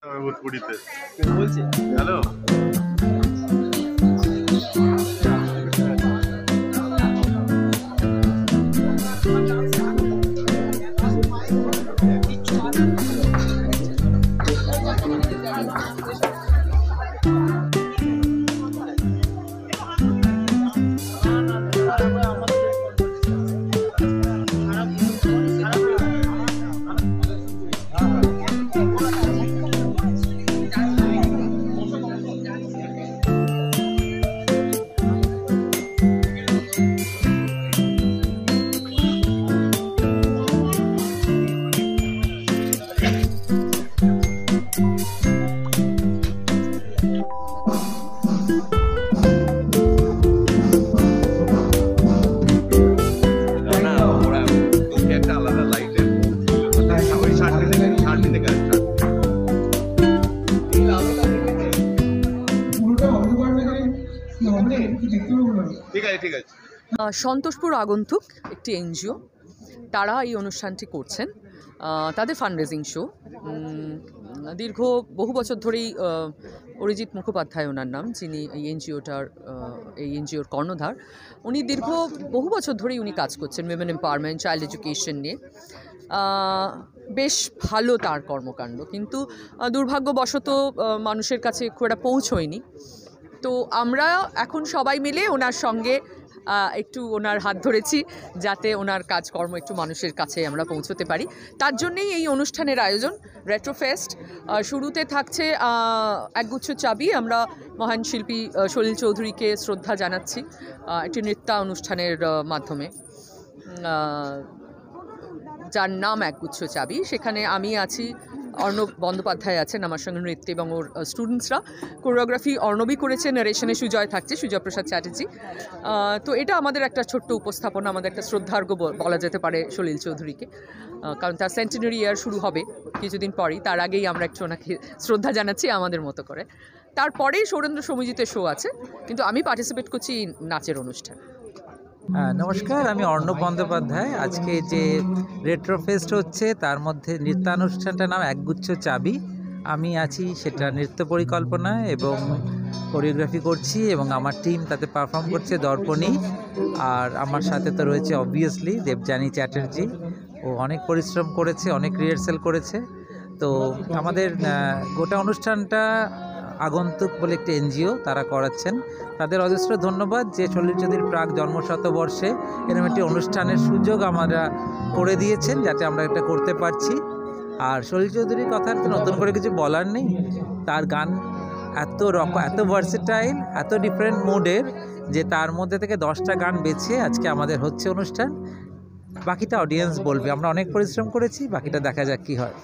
পুরীতে বলছি হ্যালো সন্তোষপুর আগন্তুক একটি এনজিও, তারা এই অনুষ্ঠানটি করছেন। তাদের ফান্ড রেজিং শো। দীর্ঘ বহু বছর ধরেই অরিজিৎ মুখোপাধ্যায় ওনার নাম, যিনি এই এনজিওর কর্ণধার। উনি দীর্ঘ বহু বছর ধরেই উনি কাজ করছেন উইমেন এম্পাওয়ারমেন্ট, চাইল্ড এডুকেশন নিয়ে। বেশ ভালো তার কর্মকাণ্ড, কিন্তু দুর্ভাগ্যবশত মানুষের কাছে খুব একটা পৌঁছয়নি। তো আমরা এখন সবাই মিলে ওনার সঙ্গে একটু ওনার হাত ধরেছি, যাতে ওনার কাজকর্ম একটু মানুষের কাছে আমরা পৌঁছতে পারি। তার জন্যেই এই অনুষ্ঠানের আয়োজন, রেট্রোফেস্ট। শুরুতে থাকছে একগুচ্ছ চাবি। আমরা মহান শিল্পী সলিল চৌধুরীকে শ্রদ্ধা জানাচ্ছি একটি নৃত্যানুষ্ঠানের মাধ্যমে, যার নাম একগুচ্ছ চাবি। সেখানে আমি আছি, অর্ণব বন্দ্যোপাধ্যায় আছেন আমার সঙ্গে নৃত্য, এবং ওর স্টুডেন্টসরা। কোরিওগ্রাফি অর্ণবই করেছে, নারেশনে সুজয় থাকছে, সুজয় প্রসাদ চ্যাটার্জি। তো এটা আমাদের একটা ছোট্ট উপস্থাপনা, আমাদের একটা শ্রদ্ধার্ঘ বলা যেতে পারে সলিল চৌধুরীকে, কারণ তার সেন্টিনারি ইয়ার শুরু হবে কিছুদিন পরেই। তার আগেই আমরা একটু ওনাকে শ্রদ্ধা জানাচ্ছি আমাদের মতো করে। তারপরেই সৌরেন্দ্র সমজিতের শো আছে, কিন্তু আমি পার্টিসিপেট করছি নাচের অনুষ্ঠান। নমস্কার, আমি অর্ণব বন্দ্যোপাধ্যায়। আজকে যে রেট্রোফেস্ট হচ্ছে তার মধ্যে নৃত্যানুষ্ঠানটার নাম একগুচ্ছ চাবি। আমি আছি সেটা নৃত্য পরিকল্পনা এবং কোরিওগ্রাফি করছি, এবং আমার টিম তাতে পারফর্ম করছে দর্পণী। আর আমার সাথে তো রয়েছে অবভিয়াসলি দেবযানী চ্যাটার্জি। ও অনেক পরিশ্রম করেছে, অনেক রিহার্সাল করেছে। তো আমাদের গোটা অনুষ্ঠানটা আগন্তুক বলে একটি এনজিও তারা করাচ্ছেন। তাদের অজস্র ধন্যবাদ যে সলিল চৌধুরীর প্রাক জন্মশতবর্ষে এরকম একটি অনুষ্ঠানের সুযোগ আমরা করে দিয়েছেন, যাতে আমরা এটা করতে পারছি। আর সলিল চৌধুরীর কথা তো নতুন করে কিছু বলার নেই। তার গান এত ভার্সেটাইল, এত ডিফারেন্ট মুডের, যে তার মধ্যে থেকে 10টা গান বেছে আজকে আমাদের হচ্ছে অনুষ্ঠান। বাকিটা অডিয়েন্স বলবে। আমরা অনেক পরিশ্রম করেছি, বাকিটা দেখা যাক কী হয়।